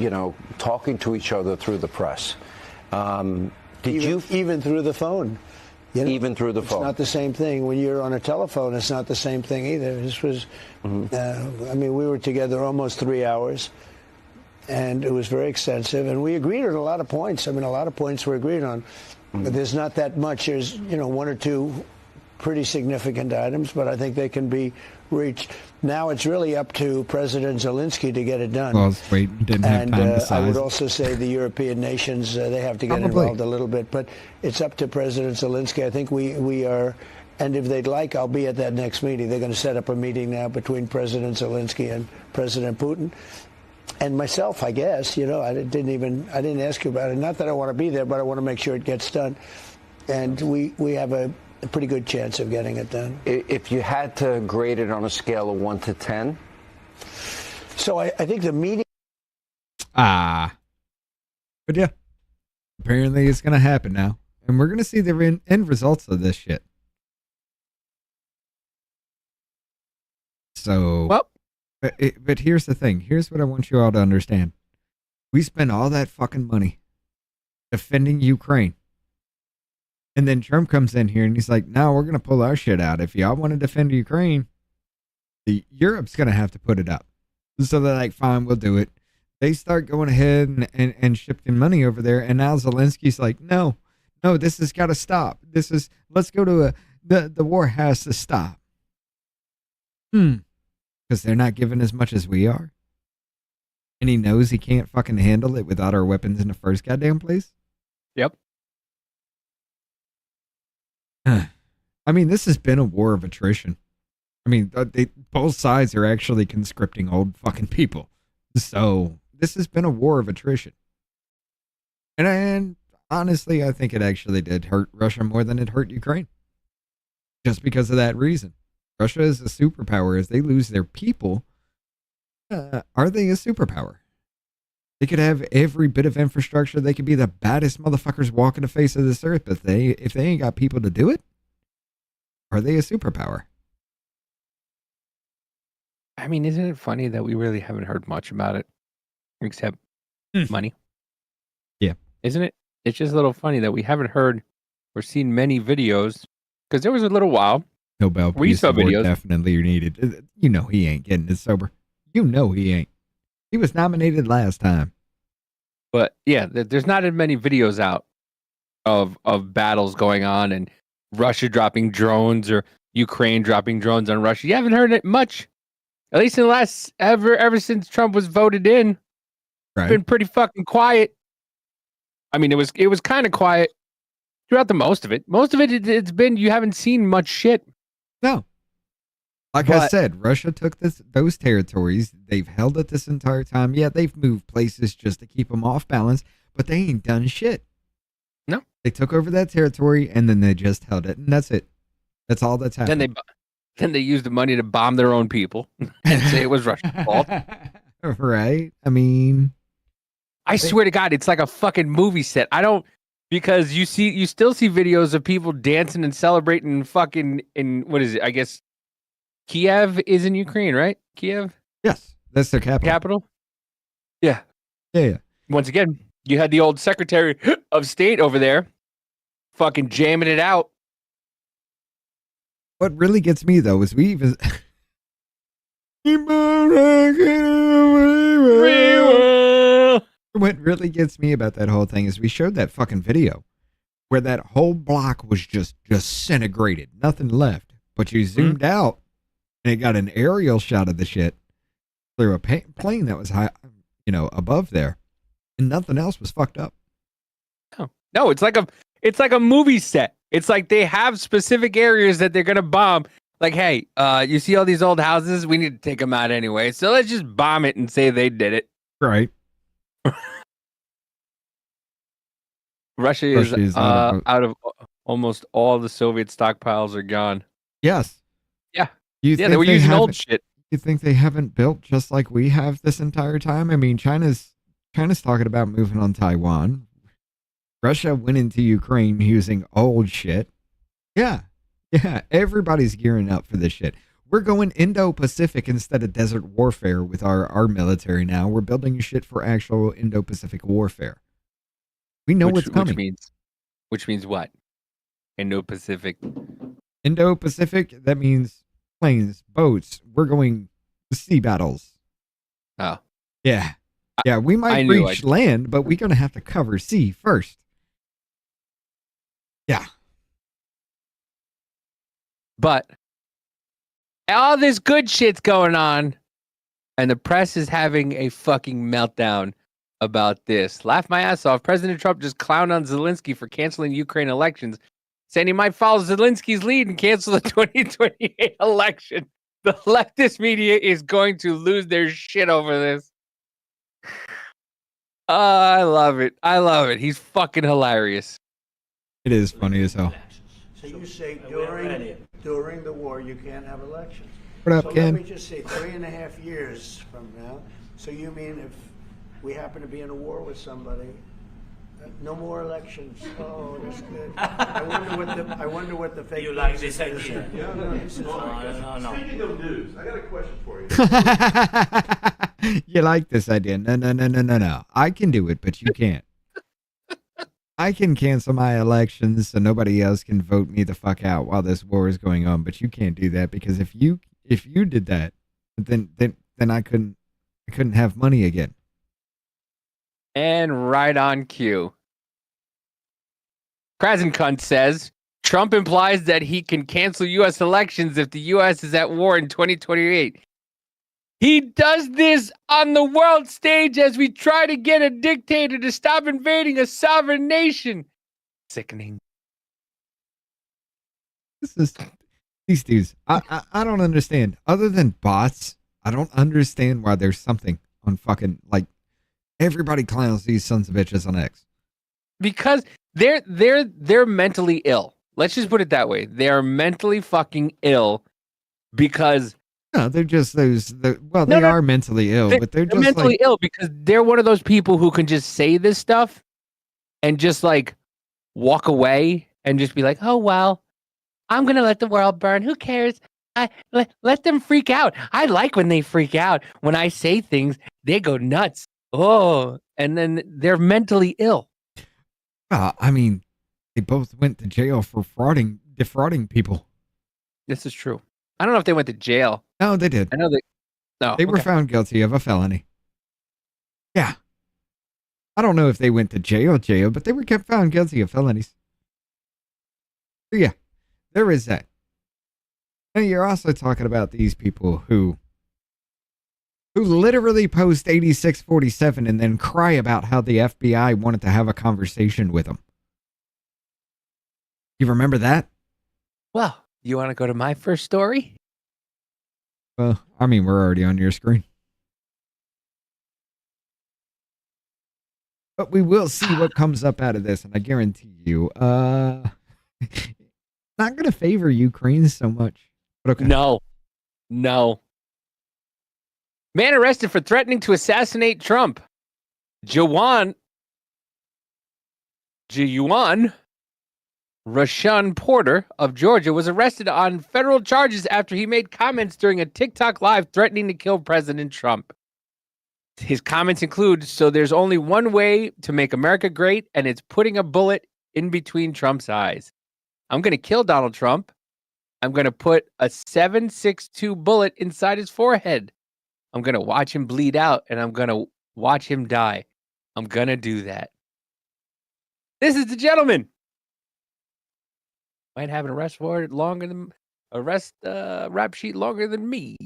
talking to each other through the press. Even through the phone? Even through the phone. It's not the same thing. When you're on a telephone, it's not the same thing either. This was, we were together almost 3 hours, and it was very extensive, and we agreed on a lot of points. A lot of points were agreed on, but there's not that much. There's, 1 or 2 pretty significant items, but I think they can be reached. Now it's really up to President Zelensky to get it done. Well, didn't have time to decide. I would also say the European nations, they have to get involved a little bit, but it's up to President Zelensky. I think we are, and if they'd like, I'll be at that next meeting. They're going to set up a meeting now between President Zelensky and President Putin. And myself, I guess, I didn't ask you about it. Not that I want to be there, but I want to make sure it gets done. And we have a pretty good chance of getting it done. If you had to grade it on a scale of 1 to 10? So I think the meeting... But yeah, apparently it's going to happen now. And we're going to see the end results of this shit. So... Well... But here's the thing. Here's what I want you all to understand. We spent all that fucking money defending Ukraine. And then Trump comes in here and he's like, no, we're going to pull our shit out. If y'all want to defend Ukraine, Europe's going to have to put it up. So they're like, fine, we'll do it. They start going ahead and shifting money over there. And now Zelensky's like, no, this has got to stop. Let's go to the war has to stop. because they're not giving as much as we are. And he knows he can't fucking handle it without our weapons in the first goddamn place. Yep. I mean, this has been a war of attrition. I mean, both sides are actually conscripting old fucking people. So this has been a war of attrition. And honestly, I think it actually did hurt Russia more than it hurt Ukraine. Just because of that reason. Russia is a superpower. As they lose their people, are they a superpower? They could have every bit of infrastructure. They could be the baddest motherfuckers walking the face of this earth. But if they ain't got people to do it, are they a superpower? I mean, isn't it funny that we really haven't heard much about it except money? Yeah. Isn't it? It's just a little funny that we haven't heard or seen many videos because there was a little while. Nobel Peace Award definitely needed. You know he ain't getting it sober. You know he ain't. He was nominated last time. But yeah, there's not as many videos out of battles going on and Russia dropping drones or Ukraine dropping drones on Russia. You haven't heard it much. At least in the last ever since Trump was voted in. Right. It's been pretty fucking quiet. I mean, it was kind of quiet throughout the most of it. Most of it's been you haven't seen much shit. No. Like I said, Russia took those territories. They've held it this entire time. Yeah, they've moved places just to keep them off balance, but they ain't done shit. No. They took over that territory and then they just held it, and that's it. That's all that's happened. Then they used the money to bomb their own people and say it was Russia's fault. Right? I mean, I swear to God, it's like a fucking movie set. Because you still see videos of people dancing and celebrating fucking in what is it? I guess Kiev is in Ukraine, right? Kiev? Yes, that's their capital. Yeah. Yeah. Once again, you had the old Secretary of State over there fucking jamming it out. What really gets me though is what really gets me about that whole thing is we showed that fucking video where that whole block was just disintegrated, nothing left. But you zoomed out and it got an aerial shot of the shit through a plane that was high, above there, and nothing else was fucked up. No, it's like a movie set. It's like they have specific areas that they're gonna bomb. Like, hey, you see all these old houses? We need to take them out anyway. So let's just bomb it and say they did it. Right. Russia is out of almost all the Soviet stockpiles are gone. Yes. Yeah. They were using old shit. You think they haven't built just like we have this entire time? I mean, China's talking about moving on Taiwan. Russia went into Ukraine using old shit. Yeah. Everybody's gearing up for this shit. We're going Indo-Pacific instead of desert warfare with our military now. We're building shit for actual Indo-Pacific warfare. We know what's coming. Which means what? Indo-Pacific. Indo-Pacific, that means planes, boats. We're going sea battles. Oh. Yeah. Yeah, we might reach land, but we're going to have to cover sea first. Yeah. But all this good shit's going on, and the press is having a fucking meltdown about this. Laugh my ass off. President Trump just clowned on Zelensky for canceling Ukraine elections, saying he might follow Zelensky's lead and cancel the 2028 election. The leftist media is going to lose their shit over this. I love it. He's fucking hilarious. It is funny as hell. So you say during the war you can't have elections. What up, Ken? Let me just say 3.5 years from now. So you mean if we happen to be in a war with somebody, no more elections? Oh, that's good. I wonder what the fake. You like this idea? Yeah, No. Speaking of news, I got a question for you. You like this idea? No. I can do it, but you can't. I can cancel my elections so nobody else can vote me the fuck out while this war is going on, but you can't do that because if you did that, then I couldn't have money again. And right on cue. Krasenkunt says Trump implies that he can cancel U.S. elections if the U.S. is at war in 2028. He does this on the world stage as we try to get a dictator to stop invading a sovereign nation. Sickening. This is these dudes. I don't understand. Other than bots, I don't understand why there's something on fucking like everybody clowns these sons of bitches on X. Because they're mentally ill. Let's just put it that way. They are mentally fucking ill because no, they're just those. They are mentally ill, but they're just mentally ill because they're one of those people who can just say this stuff and just like walk away and just be like, "Oh well, I'm gonna let the world burn. Who cares? Let them freak out. I like when they freak out. When I say things, they go nuts. Oh, and then they're mentally ill." I mean, they both went to jail for defrauding people. This is true. I don't know if they went to jail. No, they did. I know they were found guilty of a felony. Yeah. I don't know if they went to jail, but they were found guilty of felonies. So yeah, there is that. And you're also talking about these people who literally post 8647 and then cry about how the FBI wanted to have a conversation with them. You remember that? Well, you want to go to my first story? Well, I mean, we're already on your screen. But we will see what comes up out of this, and I guarantee you, not going to favor Ukraine so much. But okay. No. Man arrested for threatening to assassinate Trump. Juan Russian Porter of Georgia was arrested on federal charges after he made comments during a TikTok live threatening to kill President Trump. His comments include, "So there's only one way to make America great, and it's putting a bullet in between Trump's eyes. I'm going to kill Donald Trump. I'm going to put a 7.62 bullet inside his forehead. I'm going to watch him bleed out, and I'm going to watch him die. I'm going to do that." This is the gentleman. Might have an arrest warrant longer than rap sheet longer than me.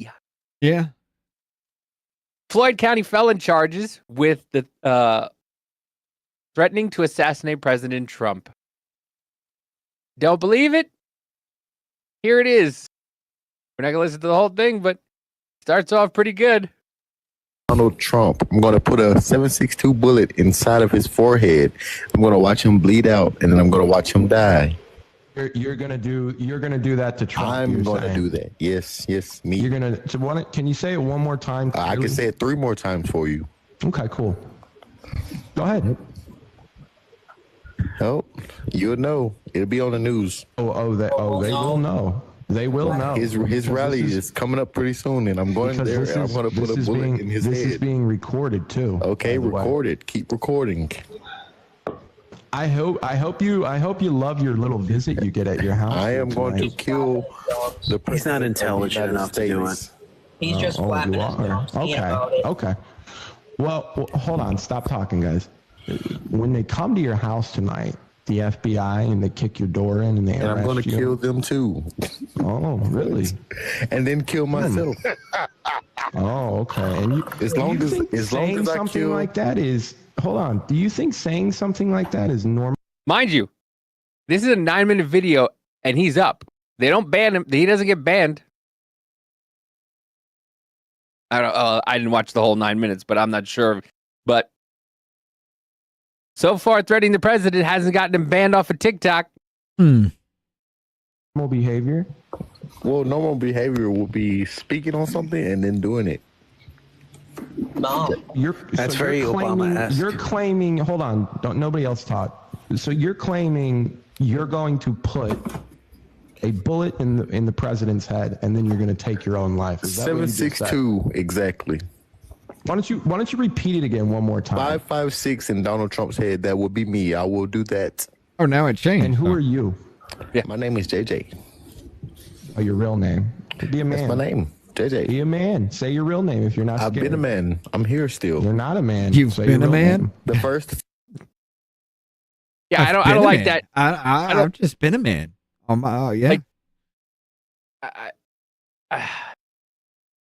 Yeah. Floyd County felon charges with the threatening to assassinate President Trump. Don't believe it? Here it is. We're not gonna listen to the whole thing, but it starts off pretty good. Donald Trump. I'm going to put a 7.62 bullet inside of his forehead. I'm going to watch him bleed out, and then I'm going to watch him die. You're gonna do that to Trump. I'm going to do that. Yes, me. You're gonna. So can you say it one more time? I can say it 3 more times for you. Okay, cool. Go ahead. Oh, you'll know. It'll be on the news. They will know. They will know. His rally is coming up pretty soon, and I'm going there. I'm going to put a bullet in his head. This is being recorded too. Okay, record it. Keep recording. I hope you love your little visit you get at your house. I am going to kill the president. He's not intelligent enough to do it. He's just flapping his nose. Okay. Well, hold on. Stop talking, guys. When they come to your house tonight, the FBI, and they kick your door in and they arrest you. And I'm going to kill them too. Oh, really? And then kill myself. Oh, okay. And as long as I something kill like that is. Hold on. Do you think saying something like that is normal? Mind you, this is a 9-minute video, and he's up. They don't ban him. He doesn't get banned. I didn't watch the whole 9 minutes, but I'm not sure. But so far, threatening the president hasn't gotten him banned off of TikTok. Normal behavior? Well, normal behavior will be speaking on something and then doing it. No, that's very Obama-esque. You're claiming. Hold on. Nobody else talk. So you're claiming you're going to put a bullet in the president's head, and then you're going to take your own life. Is that 7.62 exactly. Why don't you repeat it again one more time? 5.56 in Donald Trump's head. That would be me. I will do that. Oh, now it changed. And who are you? Yeah. My name is JJ. Oh, your real name? Be a man. That's my name. JJ. Be a man. Say your real name if you're not scared. I've been a man. I'm here still. You're not a man. You've been a man? Name. The first. Yeah, I don't like that. I've just been a man. Yeah. Like,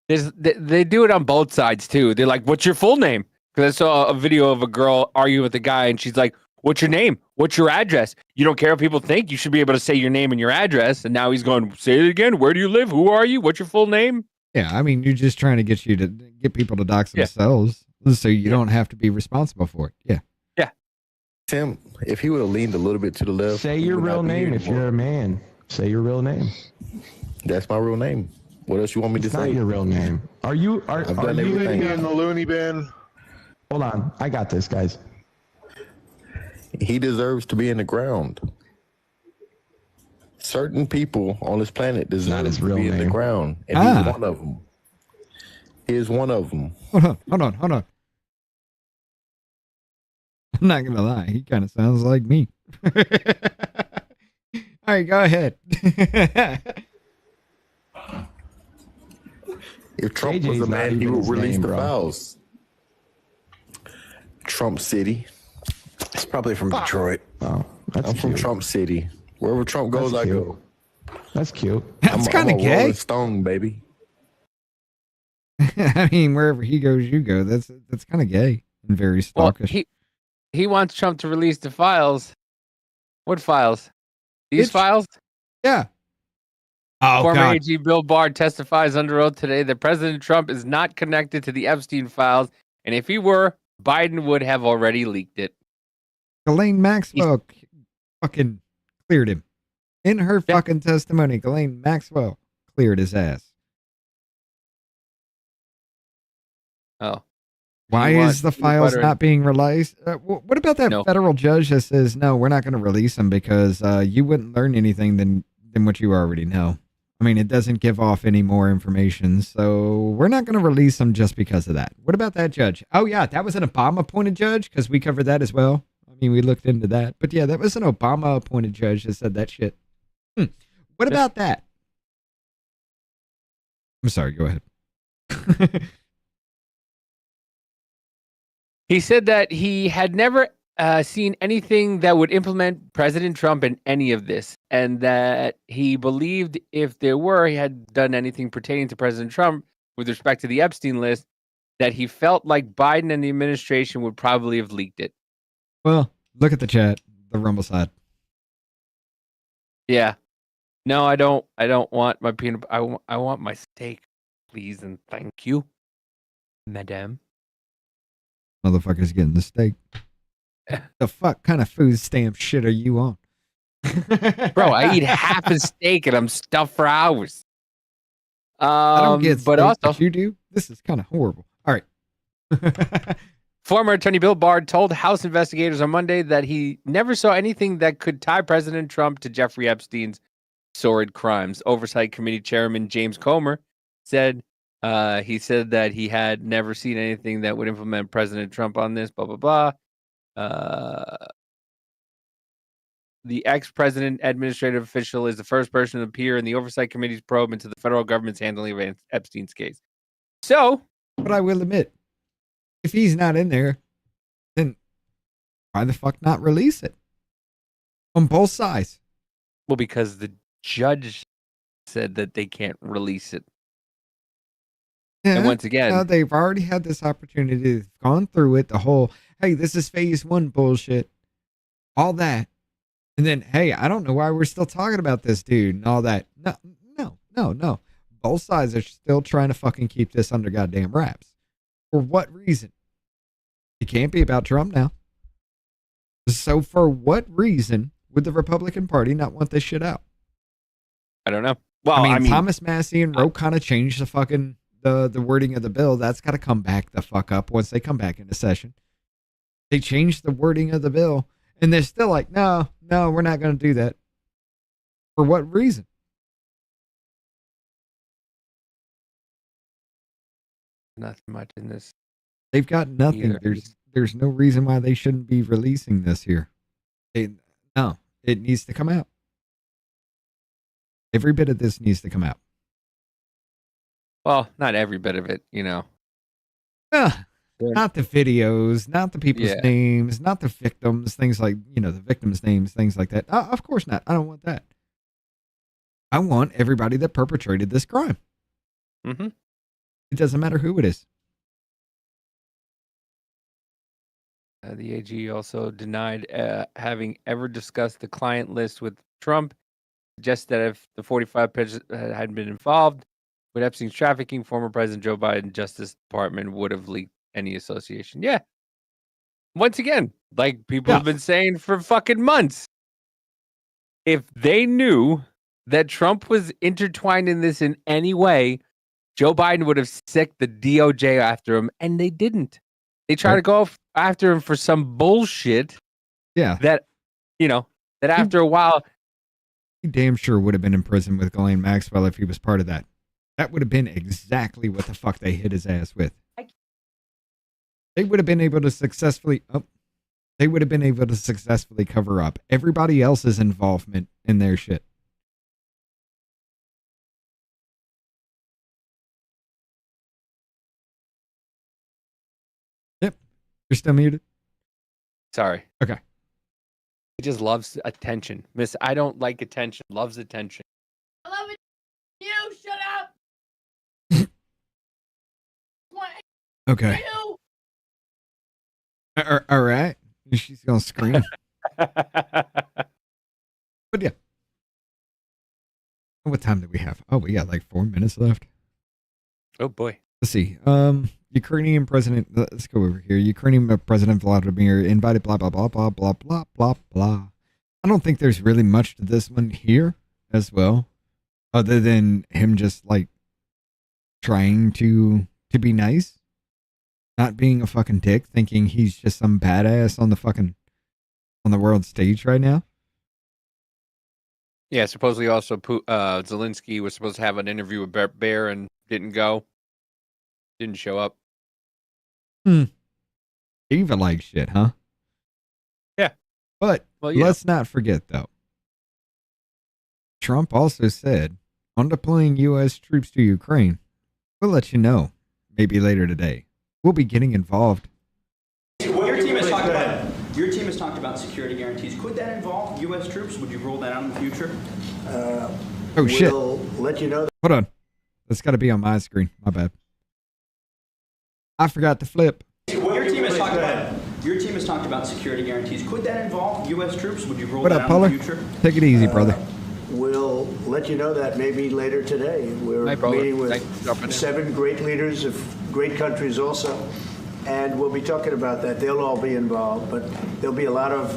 They do it on both sides too. They're like, "What's your full name?" Because I saw a video of a girl arguing with a guy, and she's like, "What's your name? What's your address? You don't care what people think. You should be able to say your name and your address." And now he's going, "Say it again. Where do you live? Who are you? What's your full name?" Yeah, I mean, you're just trying to get people to dox themselves, so you don't have to be responsible for it. Yeah. Yeah. Tim, if he would have leaned a little bit to the left, Say your real name if you're a man. Say your real name. That's my real name. What else you want me to It's say? not your real name. Are you? I've Are done you everything. in the loony bin? Hold on, I got this, guys. He deserves to be in the ground. Certain people on this planet deserve to be in the ground, and he's one of them. He is one of them. Hold on. I'm not gonna lie, he kind of sounds like me. All right, go ahead. If Trump was a man, he would release the files. Trump City. It's probably from Detroit. Oh, I'm from Trump City. Wherever Trump goes, I go. That's cute. That's kind of gay. Rolling Stone, baby. I mean, wherever he goes, you go. That's kind of gay and very stalkish. Well, he wants Trump to release the files. What files? These files? Yeah. Oh, Former God. AG Bill Barr testifies under oath today that President Trump is not connected to the Epstein files, and if he were, Biden would have already leaked it. Ghislaine Maxwell fucking cleared him. In her fucking testimony, Ghislaine Maxwell cleared his ass. Oh. Why is the files not being released? What about that federal judge that says, no, we're not going to release them because you wouldn't learn anything than what you already know? I mean, it doesn't give off any more information, so we're not going to release them just because of that. What about that judge? Oh, yeah, that was an Obama-appointed judge because we covered that as well. I mean, we looked into that. But yeah, that was an Obama-appointed judge that said that shit. What about that? I'm sorry, go ahead. He said that he had never seen anything that would implement President Trump in any of this, and that he believed if there were, he had done anything pertaining to President Trump with respect to the Epstein list, that he felt like Biden and the administration would probably have leaked it. Well, look at the chat, the Rumble side. Yeah. No, I don't want my peanut. I want my steak, please and thank you, madame. Motherfucker's getting the steak. The fuck kind of food stamp shit are you on? Bro, I eat half a steak and I'm stuffed for hours. I don't get steak, but also but you do. This is kind of horrible. All right. Former Attorney Bill Barr told House investigators on Monday that he never saw anything that could tie President Trump to Jeffrey Epstein's sordid crimes. Oversight Committee Chairman James Comer said he said that he had never seen anything that would implement President Trump on this, blah, blah, blah. The ex-president administrative official is the first person to appear in the Oversight Committee's probe into the federal government's handling of Epstein's case. So, but I will admit, if he's not in there, then why the fuck not release it? On both sides. Well, because the judge said that they can't release it. Yeah, and once again, they've already had this opportunity. They've gone through it. The whole, hey, this is phase 1 bullshit. All that. And then, hey, I don't know why we're still talking about this dude and all that. No. Both sides are still trying to fucking keep this under goddamn wraps. For what reason? It can't be about Trump now. So for what reason would the Republican Party not want this shit out? I don't know. Well, I mean Thomas Massey and Roe kind of changed the fucking the wording of the bill. That's got to come back the fuck up once they come back into session. They changed the wording of the bill, and they're still like, no, we're not going to do that. For what reason? Nothing much in this. They've got nothing. Either. There's no reason why they shouldn't be releasing this here. No, it needs to come out. Every bit of this needs to come out. Well, not every bit of it, you know. Not the videos, not the people's names, not the victims, things like, the victims' names, things like that. Of course not. I don't want that. I want everybody that perpetrated this crime. Mm-hmm. It doesn't matter who it is. The AG also denied having ever discussed the client list with Trump, suggests that if the 45 president hadn't been involved with Epstein's trafficking, former President Joe Biden Justice Department would have leaked any association. Yeah. Once again, like people have been saying for fucking months, if they knew that Trump was intertwined in this in any way, Joe Biden would have sicked the DOJ after him, and they didn't. They tried to go after him for some bullshit. Yeah. That, that after a while. He damn sure would have been in prison with Ghislaine Maxwell if he was part of that. That would have been exactly what the fuck they hit his ass with. They would have been able to successfully cover up everybody else's involvement in their shit. Yep. You're still muted? Sorry. Okay. He just loves attention. Miss, I don't like attention. Loves attention. I love it. You shut up. Okay. All right. She's going to scream. But yeah. What time do we have? Oh, we got like 4 minutes left. Oh, boy. Let's see. Ukrainian President, let's go over here. Ukrainian President Vladimir invited blah, blah, blah, blah, blah, blah, blah, blah. I don't think there's really much to this one here as well, other than him just like trying to be nice, not being a fucking dick, thinking he's just some badass on the world stage right now. Yeah, supposedly also Zelensky was supposed to have an interview with Bear and didn't show up. Eva like shit, huh? Yeah. But let's not forget, though. Trump also said, on deploying U.S. troops to Ukraine, we'll let you know, maybe later today. We'll be getting involved. What your team has talked about security guarantees. Could that involve U.S. troops? Would you rule that out in the future? Oh, shit. We'll let you know. Hold on. That's got to be on my screen. My bad. I forgot to flip. What your team has talked about security guarantees. Could that involve U.S. troops? Would you rule What that up, out Paula? in the future? Take it easy, brother. We'll let you know that maybe later today. We're meeting with 7 great leaders of great countries also, and we'll be talking about that. They'll all be involved, but there'll be a lot of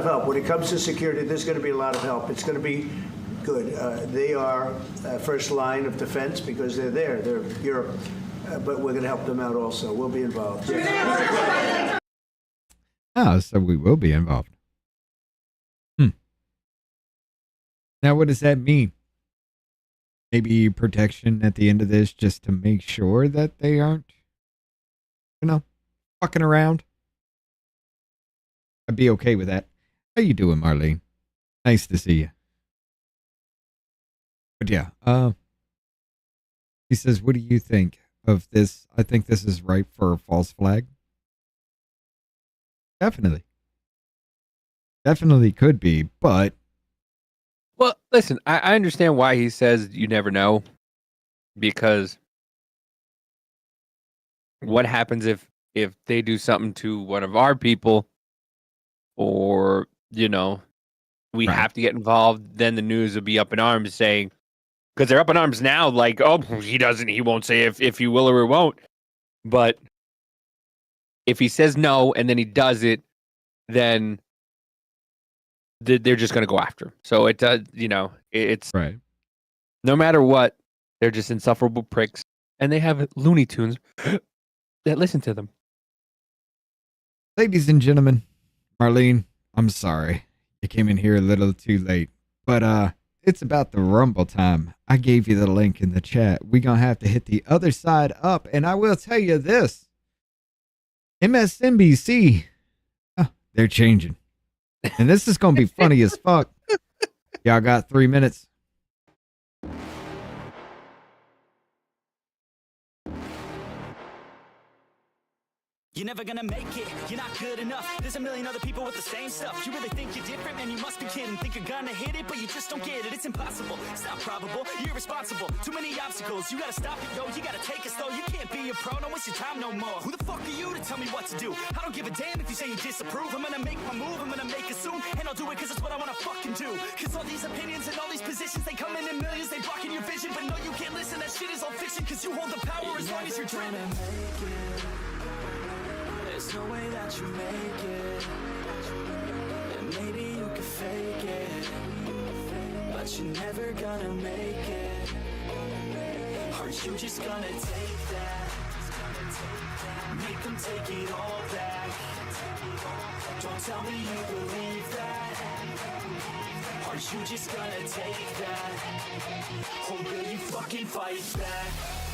help. When it comes to security, there's going to be a lot of help. It's going to be good. They are first line of defense because they're there. They're Europe. But we're going to help them out also. We'll be involved. Oh, so we will be involved. Now, what does that mean? Maybe protection at the end of this just to make sure that they aren't, fucking around? I'd be okay with that. How you doing, Marlene? Nice to see you. But yeah, he says, what do you think of this? I think this is ripe for a false flag. Definitely could be, but well, listen, I understand why he says you never know, because what happens if they do something to one of our people, or we have to get involved? Then the news will be up in arms saying, because they're up in arms now, like, oh, he won't say if he will or won't. But if he says no and then he does it, then they're just going to go after him. So it does, it's right. No matter what, they're just insufferable pricks, and they have Looney Tunes that listen to them. Ladies and gentlemen, Marlene, I'm sorry. You came in here a little too late, but it's about the Rumble time. I gave you the link in the chat. We're going to have to hit the other side up, and I will tell you this. MSNBC, they're changing. And this is going to be funny as fuck. Y'all got 3 minutes. You're never gonna make it, you're not good enough. There's a million other people with the same stuff. You really think you're different, man, you must be kidding. Think you're gonna hit it, but you just don't get it. It's impossible, it's not probable, you're irresponsible. Too many obstacles, you gotta stop it, yo. You gotta take it slow, you can't be a pro, don't waste your time no more. Who the fuck are you to tell me what to do? I don't give a damn if you say you disapprove. I'm gonna make my move, I'm gonna make it soon. And I'll do it cause it's what I wanna fucking do. Cause all these opinions and all these positions, they come in millions, they blocking your vision. But no, you can't listen, that shit is all fiction. Cause you hold the power as long as you're dreaming. There's no way that you make it. And maybe you could fake it, but you're never gonna make it. Are you just gonna take that? Make them take it all back. Don't tell me you believe that. Are you just gonna take that? Or will you fucking fight back?